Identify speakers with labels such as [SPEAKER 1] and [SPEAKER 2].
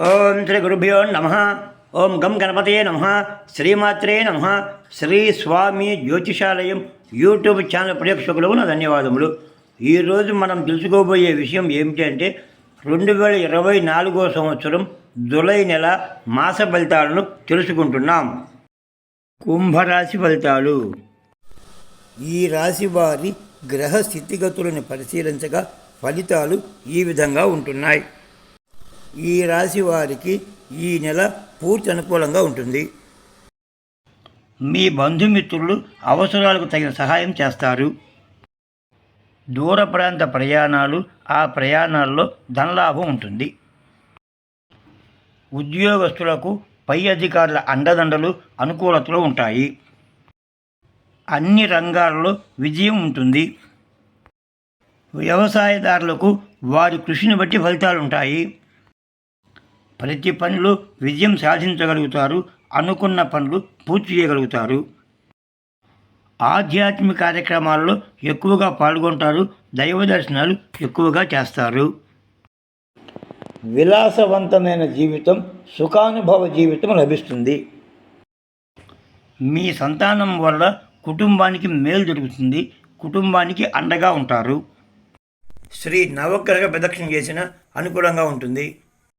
[SPEAKER 1] ఓం శ్రీ గురుభ్యో నమ. ఓం గం గణపతయే నమ. శ్రీమాత్రే నమ. శ్రీ స్వామి జ్యోతిషాలయం యూట్యూబ్ ఛానల్ ప్రేక్షకులకు నా ధన్యవాదములు. ఈరోజు మనం తెలుసుకోబోయే విషయం ఏమిటి అంటే 2024 సంవత్సరం జూలై నెల మాస ఫలితాలను తెలుసుకుంటున్నాం. కుంభరాశి ఫలితాలు. ఈ రాశి వారి గ్రహ స్థితిగతులను పరిశీలించగా ఫలితాలు ఈ విధంగా ఉంటున్నాయి. ఈ రాశి వారికి ఈ నెల పూర్తి అనుకూలంగా ఉంటుంది. మీ బంధుమిత్రులు అవసరాలకు తగిన సహాయం చేస్తారు. దూర ప్రాంత ప్రయాణాలు, ఆ ప్రయాణాల్లో ధనలాభం ఉంటుంది. ఉద్యోగస్తులకు పై అధికారుల అండదండలు, అనుకూలతలు ఉంటాయి. అన్ని రంగాల్లో విజయం ఉంటుంది. వ్యవసాయదారులకు వారి కృషిని బట్టి ఫలితాలు ఉంటాయి. ప్రతి పనిలో విజయం సాధించగలుగుతారు. అనుకున్న పనులు పూర్తి చేయగలుగుతారు. ఆధ్యాత్మిక కార్యక్రమాల్లో ఎక్కువగా పాల్గొంటారు. దైవ దర్శనాలు ఎక్కువగా చేస్తారు. విలాసవంతమైన జీవితం, సుఖానుభవ జీవితం లభిస్తుంది. మీ సంతానం వల్ల కుటుంబానికి మేలు జరుగుతుంది. కుటుంబానికి అండగా ఉంటారు. శ్రీ నవగ్రహ ప్రదక్షిణ చేసిన అనుకూలంగా ఉంటుంది.